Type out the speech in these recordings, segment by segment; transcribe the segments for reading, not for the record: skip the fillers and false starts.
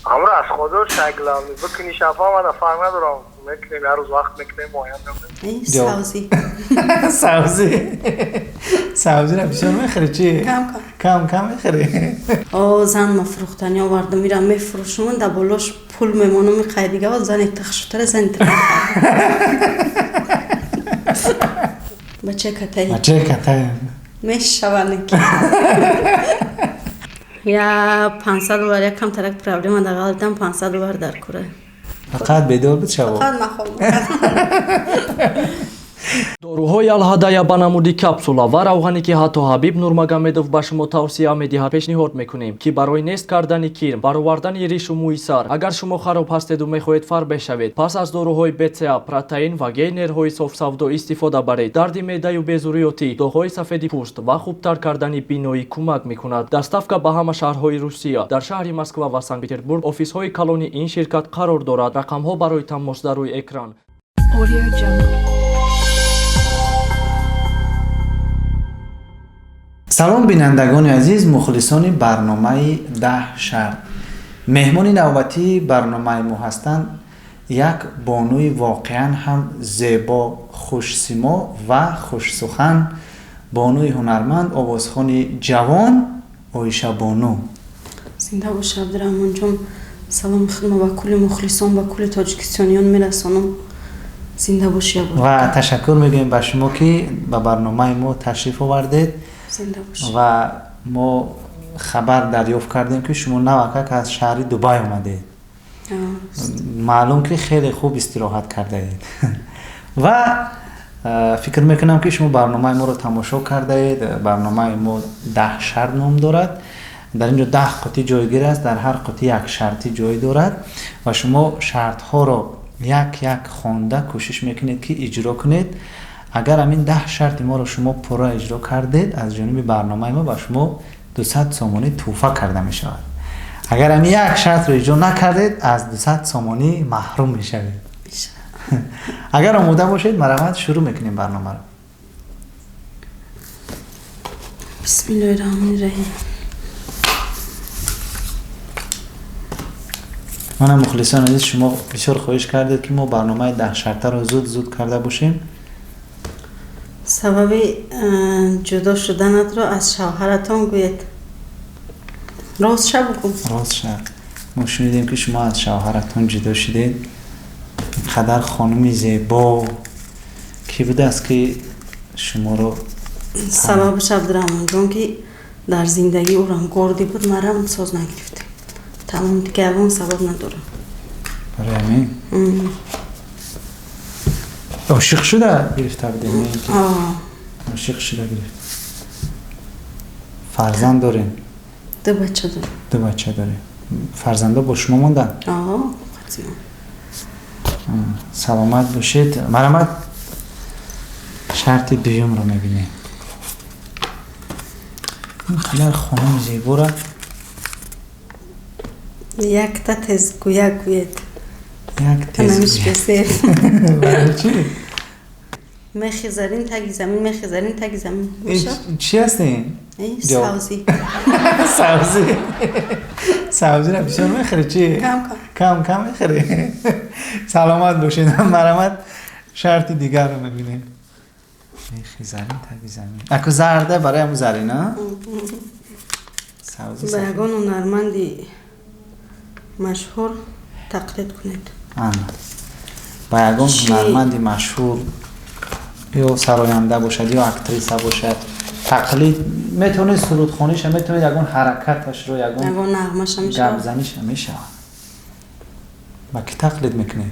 امر از خدا شکلم بکنی شفا من فرق ندارم میکنیم هر روز وقت میکنیم معین سبزی سبزی رو بسیار میخری چی؟ کم میخری زن مفروختنی آورده میرم میفروشم در بالاش پول میمونه میخواه دیگه و زن تخشتر زن تخشتر بچه کتایی میشونه که یا $500 یک کم ترک پرابلم در غالبا $500 در کوره فقط بدور بود شبا فقط مخوام доруҳои алҳадая ба намуди капсула ва равғане ки ҳатто ҳабиб нурмагомедов ба шумо тавсия медиҳад пешниҳод мекунем ки барои нест кардани кирм баровардани ришу мӯи сар агар шумо хароб ҳастеду мехоҳед фарқ бешавед пас аз доруҳои бца протеин ва гейнерҳои софсавдо истифода баред дарди меъдаю безурётӣ доғҳои сафеди пӯст ва хубтар кардани биноӣ кӯмак мекунад доставка ба ҳама шаҳрҳои русия дар шаҳри москва ва санкт петербург офисҳои калони ин ширкат қарор дорад рақамҳо барои тамос дар рӯи экран. سلام بینندگان عزیز مخلصان برنامه 10 شهر مهمان نوبتی برنامه ما هستند یک بانوی واقعا هم زیبا خوشسیما و خوش سخن بانوی هنرمند آوازخوان جوان عایشه بانو زنده باش عبدالرحمن جان سلام خدمت با کل مخلصان با کل تاجیکستانیان میرسانم زنده باشی و تشکر میگیم به شما که به برنامه ما تشریف آوردید و ما خبر دریافت کردیم که شما نوکک از شهر دبی آمدید معلوم که خیلی خوب استراحت کرده اید و فکر میکنم که شما برنامه ما رو تماشا کرده اید برنامه ما 10 شرط نام دارد در اینجا 10 قطعه جایگیر است در هر قطعه یک شرطی جای دارد و شما شرط ها رو یک خوانده کوشش میکنید که اجرا کنید اگر همین 10 شرط ما رو شما پورا اجرا کردید از جانب برنامه ما با شما 200 سومانی تحفه کرده می شود اگر همین یک شرط رو اجرا نکردید از 200 سومانی محروم می شوید اگر آماده باشید مرحمت شروع میکنیم برنامه رو بسم الله الرحمن الرحیم من مخلصان عزیز شما بسیار خواهش کردید که ما برنامه 10 شرطه رو زود کرده باشیم سبب جدا شدنت را از شوهرتان گوید راست شب بگم راست شب ما شنیدیم که شما از شوهرتان جدا شدید اینقدر خانمی زیبا کی بوده است که شما رو سببش عبدالرحمن جان که در زندگی او رنگاردی بود مرم ساز نگرفته تمام دیگه اون سبب نداره برای همین عاشق شده گرفته بودیم عاشق شده گرفت فرزند دارین 2 بچه داریم 2 بچه دارین فرزنده با شما موندن قطعا سلامت باشید مرحمت شرط دوم رو میبینیم این خیلی خانم زیبا را یک تا تز گوید یک تز برای چی؟ میخیزارین تگی زمین چی هستین؟ سبزی سبزی رو بسیار میخری چی؟ کم میخری سلامت باشید مرحمت شرط دیگر رو میبینیم میخیزارین تگی زمین اکو زرده برای همون زرین ها؟ به یگان هنرمندی مشهور تقلید کنید با یگان هنرمندی مشهور یا سراینده باشد یا اکتریسه باشد تقلید میتونه سرودخوانیش هم میتونه یگان حرکتش رو یگان نغمش هم میشه گبزنیش هم میشه با کی تقلید میکنه؟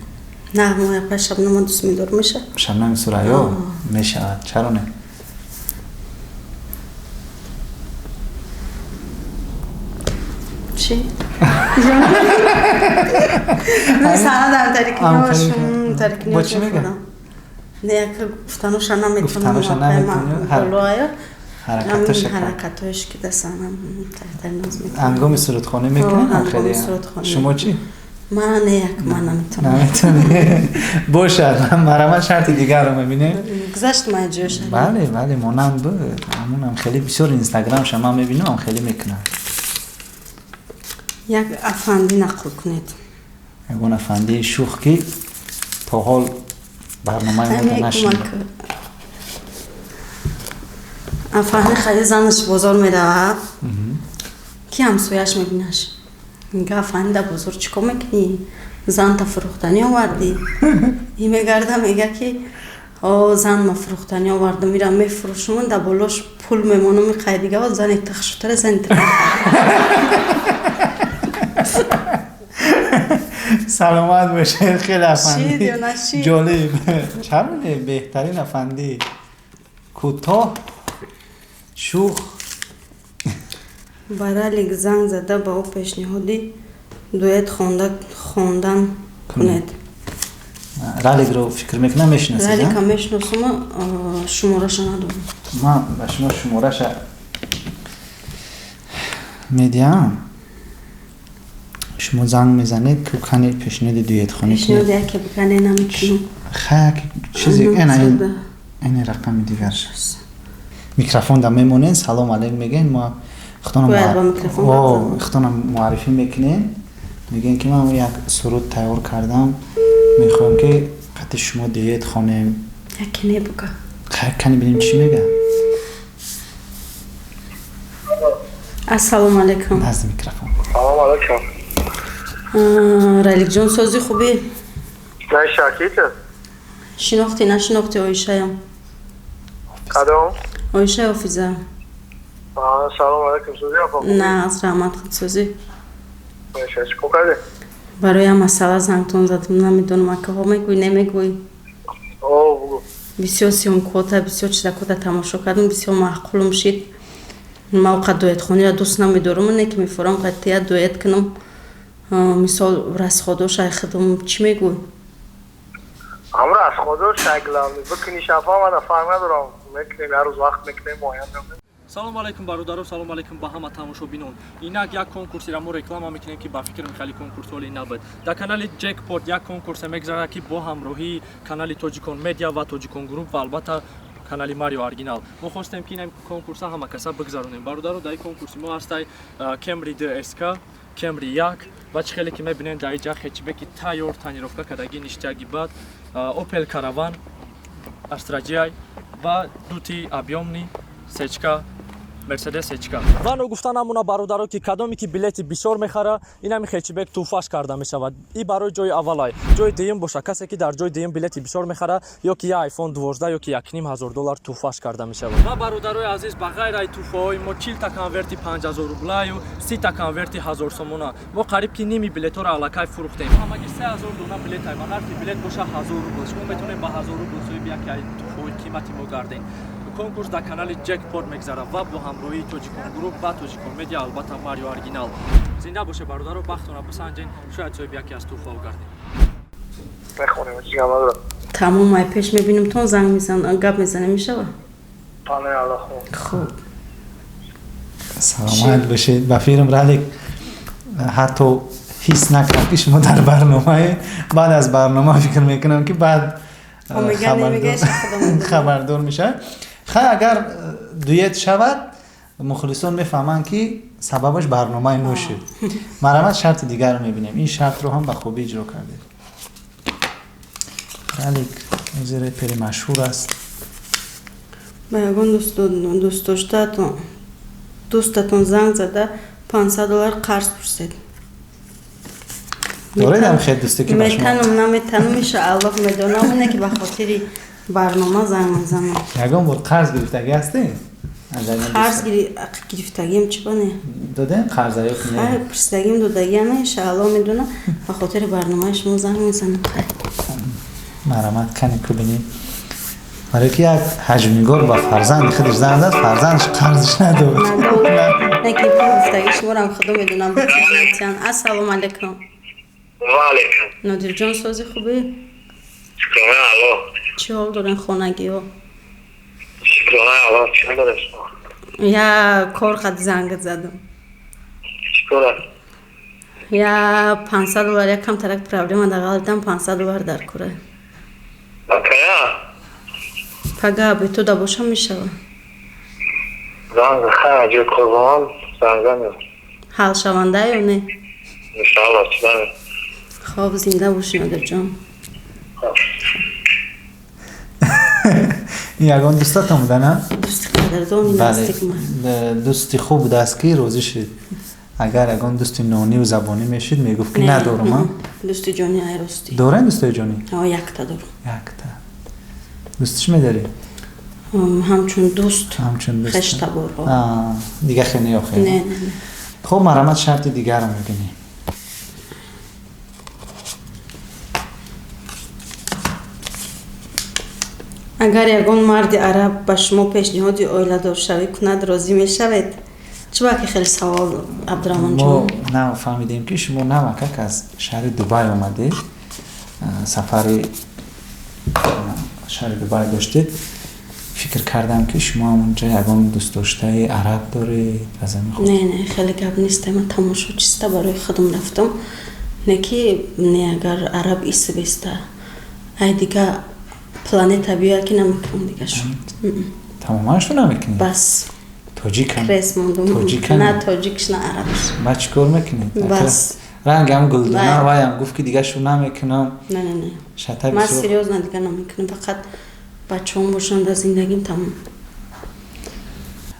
نغمه یک پس شبنم دوست میدار میشه شبنم سریا میشه چرا نه؟ چی؟ نه سانا دارم ترکی با چی میگه؟ نه یک گفتنوش نمیتونم گفتنوش نمیتونم حرکتش که دستانم تحت ناز میکنم انگام سرودخانه میکنم خیلی شما چی؟ من نمیتونم باشد مرحمت شرط دیگر رو میبینه گذشت ما جوش بله مانند بود همون هم خیلی بسیار اینستاگرام شما میبینم خیلی میکنم یک افندی نقل کنید. یگون افندی شوخ که تا حال برنامه ما نشد. افندی خیلی زنش بازار میره کی همسویش میبینش میگه افندی در بازار چیکار میکنی؟ زن تا فروختنی آوردی؟ این میگرده میگه که زن ما فروختنی آورده میرم میفروشم در بالاش پول میمونم میخوای دیگه و زن تخشتر زن سلامت باشه خیلی افندی چی جالب چرا بهترین افندی کوتاه شوخ برای زنگ زده با او پیشنهادی دویت خوندن کنید. رالیک رو فکر میکنم میشناسید؟ رالیک هم میشناسم شمارش ندارم. من به شما شمارش میدیم شما زنگ میزنید که کنید پیشنهاد دویت خونید پیشنهاد که بکنه نمیتونم خیلی چیزی این رقم دیگر میکروفون در میمونین سلام علیکم میگین ما اختونم معرفی میکنین میگین که من یک سرود تیار کردم میخوام که قطع شما دیت خانم یکی نبگه کنی بینیم چی میگه السلام علیکم نزد میکروفون سلام علیکم رالیک جان سازی خوبی؟ نه شاکیته شناختی نشناختی آیشه هم کدام؟ آیشه حافظه سلام علیکم سازی افا نه از رحمت خود سازی باشه چی کرده؟ برای هم مسئله زنگتون زدم نمیدونم اکه ها میگوی نمیگوی بگو بسیار سیون کوتا بسیار چیزا کوتا تماشا کردم بسیار معقولم شد موقع دویت خونی را دوست نمیدارم اونه که میفورم قطعه دویت کنم مثال رس خدا شای خدم چی میگوی؟ امرو از خدا شکلم بکنی شفا من فرق ندارم میکنیم هر روز وقت میکنیم مایم салом алайкум бародаро салом алайкум ба ҳама тамошобинон инак як конкурсиро мо реклама мекунем ки ба фикр михали конкурсҳоли набуд дар канали ҷекпот як конкурсе мегзарад ки бо ҳамроҳии канали тоҷикон медиа ва тоҷикон груп ва албатта канали марио оригинал мо хостем ки ин конкурса ҳама каса бигзаронем бародаро дар ин конкурси мо ҳастай кемри дск кемри як ва чӣ хеле ки мебинем дар иҷа хечбеки тайёр танировка кардаги ништияги бад опел караван астраҷиай ва дути объёмни сечка Mercedes H-ка. Вано гуфта намуна бародаро ки кадоме ки билети бисёр мехара, инами хечбек туфаш карда мешавад. И барои ҷои аввалай. Ҷои дуюм боша касе ки дар ҷои дуюм билети бисёр мехара, ё ки iPhone 12 ё ки $1,500 туфаш карда мешавад. Ва бародарои азиз ба ғайр ай туфаҳои мо 40 та конверти 5000 рублаю, 30 та конверти 1000 сомона. Мо қариб ки ними билетҳоро аллакай фурӯхтем. Ҳамаги 3000 дона билет ай. Ва нархи билет боша 1000 рубл. Шумо метавонед ба 1000 рубл соҳиби яке ай туфаҳои қимати мо гардед. Конкурс дар канали Ҷекпот мегзарад ва бо ҳамроҳии тоҷикон груп ва тоҷикон медиа албатта марио оригинал. Зинда боше бародаро бахтона бисанҷен шояд соҳиби яке аз туҳфаҳо гардед. بخونیم چیکار ندارم تمام مای پیش میبینیم تون زنگ میزن گپ میزنه میشوه پانه الله خوب خوب سلامت باشید و فیرم رالیک حتی حس نکرد که شما در برنامه بعد از برنامه فکر میکنم که بعد خبردار میشه خیلی اگر دویت شود مخلصون میفهمن که سببش برنامه ما شد مرامت شرط دیگر رو میبینیم این شرط رو هم به خوبی اجرا کرده رالیک زیر پری مشهور است بگون دوستتون زنگ زده $500 قرض پرسید دارید هم خیلی دوستی که باشما نمیتنم میشه الله میدونم اینه که به خاطری برنامه زنگ میزنم یکم بار قرض گرفتگی هستی؟ قرض گرفتگیم چی بانه؟ داده؟ قرض ها یک نه؟ پرستگیم دادگی نمیشه الله میدونم به خاطر برنامه شما زنگ میزنم مرامت کنی که بینیم برای که یک حجمنگار با فرزند خودش زنگ داد فرزندش قرضش نداد نه که پرستگی شما رو هم خدا میدونم السلام علیکم و علیکم نادر جان سازی خوبی؟ شکرانه الله چی حال دارن خانگی ها؟ شکرانه الله چی داره شما؟ یا کار خد زنگ زدم چطوره؟ یا $500 یکم ترک پرابلم دقیقا دیدم $500 در کره بکایا؟ پگه به تو دباشم میشه زنگ خیلی عجیب قربان زنگ زنگ حل شونده یا نه؟ انشاءالله سلام. خب زنده باشی نادر جان. این یگان دوستات هم بوده نه؟ دوستی قدردانی نزدیک من. دوستی خوب بوده است که روزی شد. اگر یگان دوستی نانی و زبانی میشید میگفت که ندارم. دوستی جانی ایراستی. دارن دوستی جانی؟ یک تا دارم. یک تا. دوستش میداری؟ همچون دوست. همچون دوست. خشت بارها. دیگه خیلی یا خیلی؟ نه. خب مرامت شرط دیگر رو میگنی. اگر یگان مرد عرب به شما پیشنهاد اویله‌دار شوی کند راضی میشوید؟ چه وقتی خیلی سوال عبدالرحمن جان. ما نه فهمیدیم که شما نه وقت از شهر دبی آمدید، سفر شهر دبی داشتید. فکر کردم که شما اونجا یگان دوست داشته عرب دارید و زمین خود. نه خیلی گپ نیست. من تماشا چیسته برای خودم رفتم. نه که نه اگر عرب ایسه بیسته ای دیگه پلانeta بیا که نمیکنم دیگه شد. تمامش رو نمیکنی؟ بس تاجیک هم؟ کریس موندم. تاجیک نه تاجیکش نه عربش. با چی کار میکنید؟ بس رنگ هم گلدونه و هم گفت که دیگه شو نمیکنم. نه شتر من بسیار سریوز نه دیگه نمیکنم. فقط بچه هم باشن در زندگیم تمام.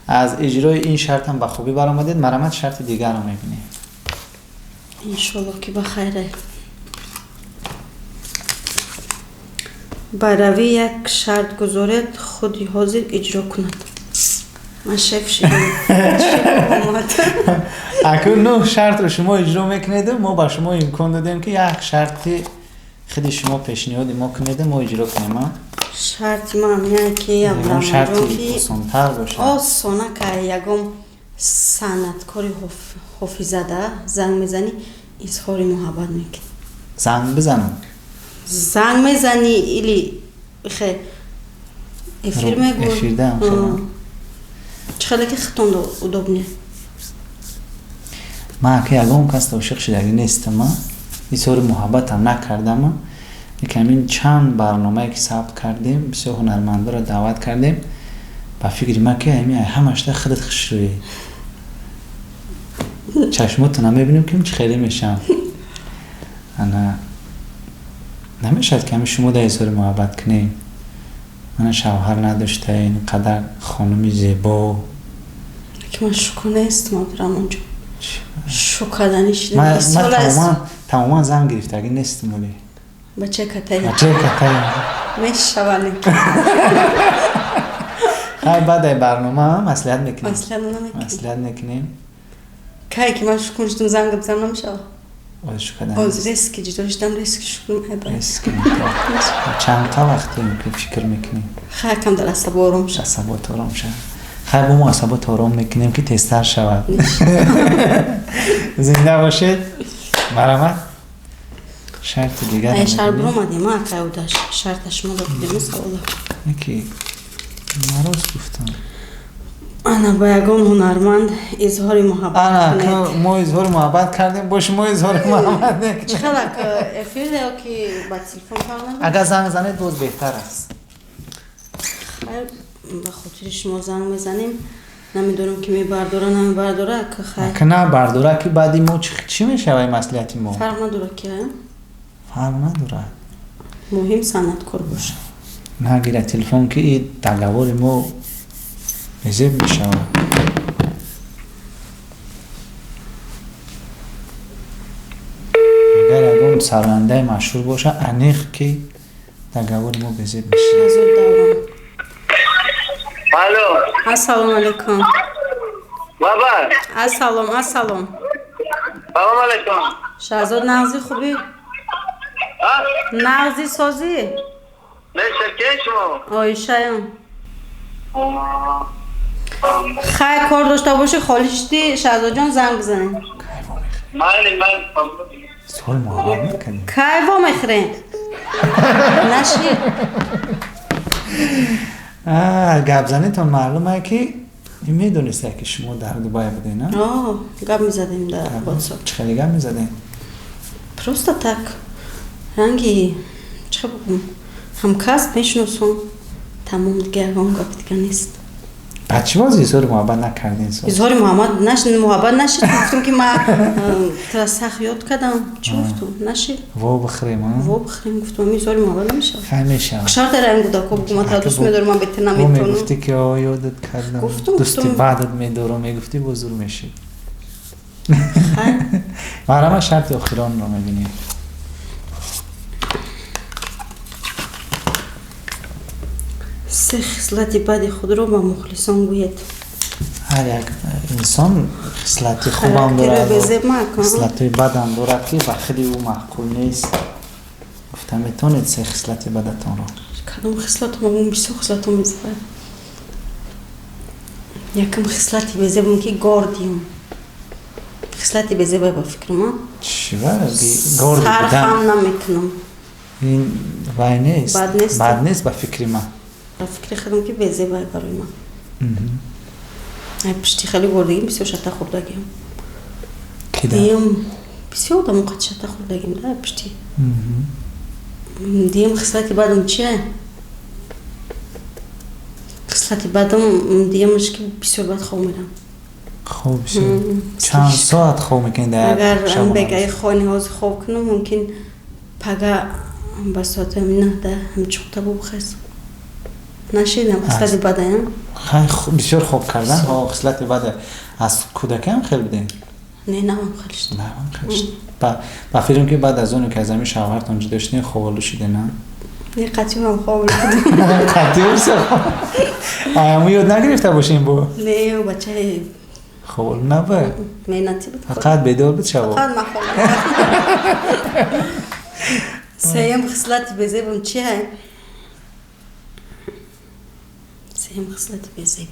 از اجرای این شرط هم به خوبی برآمدید. مرامت شرط دیگر رو میبینی؟ انشالله که بخیره. بروی یک شرط گذارد خودی حاضر اجرا کند. من شف شدم. اگر 9 شرط رو شما اجرا میکنید ما با شما امکان دادیم که یک شرطی خیلی شما پیشنهاد ما کنید ما اجرا کنیم. شرط ما همینه که اون شرطی آسان‌تر باشه. آسانه که یکم صنعتکاری حافظده زنگ میزنی اظهار محبت میکنی. زنگ بزنم. زنگ میزنی ایلی خیلی افیر میگو. افیر دهم خیلی. چخیلی که خطون удобнее. من که یگان کس عاشق شدگی نیستم. اظهار محبت هم نکردم. همین چند برنامه که ثبت کردیم بسیار هنرمندا را دعوت کردیم. با فکر ما که همش تا خودت خوش روی چشماتو نمیبینیم که چه خیلی میشم. انا نمیشد که شما در اظهار محبت کنیم. من شوهر نداشته اینقدر خانمی زیبا که من شوکه نیستم عبدالرحمن جان. شوکه دنیش من تماما زن گرفتگی نیستم. ولی بچه کتایی میشوانی. خیلی بعد برنامه مسئولیت میکنیم. مسئولیت میکنیم. که من شکون شدم زنگ بزنم نمیشه. شکر از ریسکی جداشتم ریسکی شکون هبه. ریسکی چند تا وقتی فکر میکنیم. خیلی کم در عصب آرام شد. عصبات آرام شد. خیلی با ما عصبات آرام میکنیم که تستر شود. زنده باشید. مرامت شرط دیگر ای شرط برامدیم ما که او داشت شرطش ما دادیم سوالا یکی نراز گفتم انا با یگان هنرمند اظهار محبت کنید. ما اظهار محبت کردیم باش ما اظهار محبت نکنیم. چقدر که افیر دیو که با تلفن کردن اگر زنگ زنید باز بهتر است. خیلی به خاطر شما زنگ میزنیم نمیدونم که میبرداره که خیلی که نه برداره که بعدی ما چی میشه وای مسئولیتی ما فرق نداره که فرق نداره مهم صنعتکار باشه. نه گیره تلفن که این دلوار ما بزیب میشه. اگر اگه سرانده مشهور باشه انیخ که دلوار ما بزیب میشه. از اون دورم الو السلام علیکم. بابا السلام سلام علیکم. شهزاد نغزی خوبی؟ نغزی سازی؟ میشه که شما؟ آیشه هم خیلی کار داشته باشه خالی شدی شهزاد جان زنگ بزنیم. من سوال محبت میکنیم کی با میخرین؟ نشید گپ زنیتون معلومه که میدونسته که شما در دبی بودین نه؟ گپ میزدیم در واتساپ. چه گپ میزدین؟ پروستا تک رنگی چه بگم هم کس میشناسم تمام دیگه اگه گپ دیگه نیست. بچه باز اظهار محبت نکردین سال؟ اظهار محبت نشد. گفتم که من ترا سخت یاد کردم. چی گفتم؟ نشد. وا بخریم ها؟ وا بخریم. گفتم اظهار محبت نمیشه. همیشه خشار دارم گفتم که بگم تا دوست می‌دارم من بهت تو نمیتونم. میگفتی که یادت کردم دوستی بعدت میدارم میگفتی بزرگ میشی. مرا شرط آخران رو میبینیم. سه خصلت بد خود رو با مخلصان گوید. هر یک انسان خصلت خوب هم دارد و خصلت بد هم دارد که بخیلی او معقول نیست. گفتم میتونید سه خصلت بدتان رو. کدام خصلت ما بسیار خصلت هم میزد. یکم خصلتی بزبم که گاردیم. خصلتی بزبه با فکر ما. چی گارد بودن؟ سرخم نمیکنم. این وای نیست. بد نیست با فکر ما. با فکر خودم که بزبه برای ما. پشتی خیلی گردگیم بسیار شتا خوردگیم. دیم بسیار آدم قد شتا خوردگیم ده پشتی. دیم خصلتی بدم چیه؟ خصلتی بدم دیمش که بسیار بد خواب میرم. خوب بسیار. چند ساعت خواب میکنی در اگر بگه خانه هاز خواب کنم ممکن پگه با ساعت نه ده هم چوکتا بخست. نشیدم خصلتی بده هم؟ خیلی بسیار خوب کردن ها خصلت بده. از کودکی هم خیلی بودین؟ نه هم خیلیشت. با فیلم که بعد از اونو که از همین شوهرتون جدا شدین خوابالو شده نه؟ نه قطعی هم خوابالو بودیم. قطعی بسیار خواب. همون یاد نگرفته باشین با؟ نه بچه خوابالو نبود؟ مینتی بود. فقط بیدار بود شبا؟ فقط من خوابالو. سیم خصلت بزبم چیه؟ سیم خصلت بزب.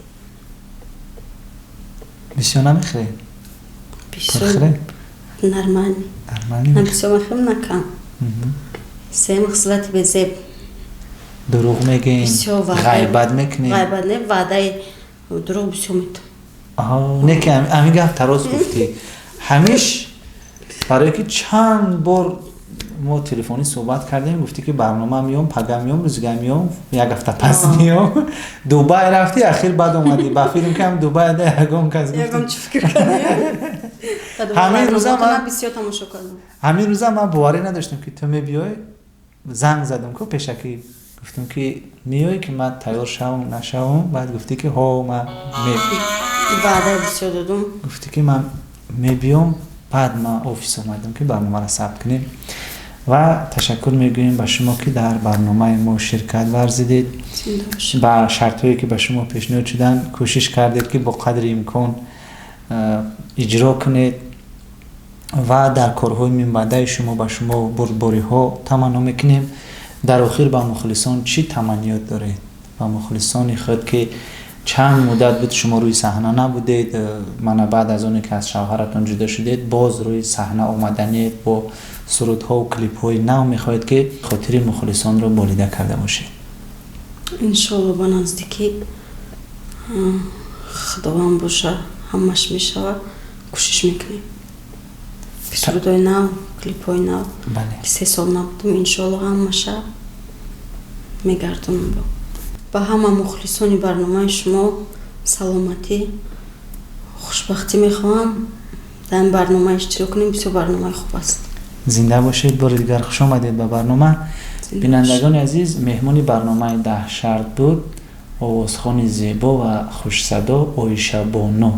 بسیار نمیخری؟ بسیار نرمانی. نرمانی؟ بسیار مخیم نکم. سیم خصلت بزب. دروغ میگین؟ غیبت میکنین؟ غیبت نه وعده دروغ بسیار میتون. نه که همین گفت تراز گفتی. همیش برای که چند بار ما تلفنی صحبت کردیم گفتی که برنامه میام پگه میام روزگه میام یک هفته پس میام دوبای رفتی اخیر بعد اومدی با فیلم که هم دوبای ده یکم کس گفتی یکم چی فکر کردی؟ همین روزا من بسیار تماشا کردم. همین روزا من باوری نداشتم که تو میبیای زنگ زدم که پیشکی گفتم که میای که من تیار شوم نشوم بعد گفتی که ها من بعد بسیار دادم گفتی که من میبیام بعد ما آفیس اومدم که برنامه را ثبت کنیم و تشکر میگوییم به شما که در برنامه ما شرکت ورزیدید با شرطایی که به شما پیشنهاد شدن کوشش کردید که با قدر امکان اجرا کنید و در کارهای منبعده شما به شما بردباری ها تمنا میکنیم. در آخر با مخلصان چی تمنیات دارید؟ با مخلصان خود که چند مدت بود شما روی صحنه نبودید، من بعد از اون که از شوهرتون جدا شدید باز روی صحنه آمدنید با سرودها و کلیپ های نو میخواید که خاطر مخلصان رو بالیده کرده باشید. انشالله با نزدیکی خداوند باشه همش میشه و کوشش میکنیم. سرودهای نو، کلیپ های نو که 3 سال نبودم انشالله همشه میگردم با همه مخلصان برنامه شما سلامتی خوشبختی میخوام در این برنامه اشتراک کنیم. بسیار برنامه خوب است. زنده باشید. بار دیگر خوش آمدید به برنامه. بینندگان عزیز مهمانی برنامه 10 شرط بود آوازخوان زیبا و خوش صدا عایشه بانو.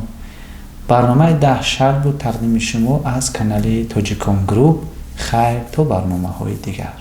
برنامه 10 شرط بود تقدیم شما از کانال تاجیکان گروپ. خیر تا برنامه های دیگر.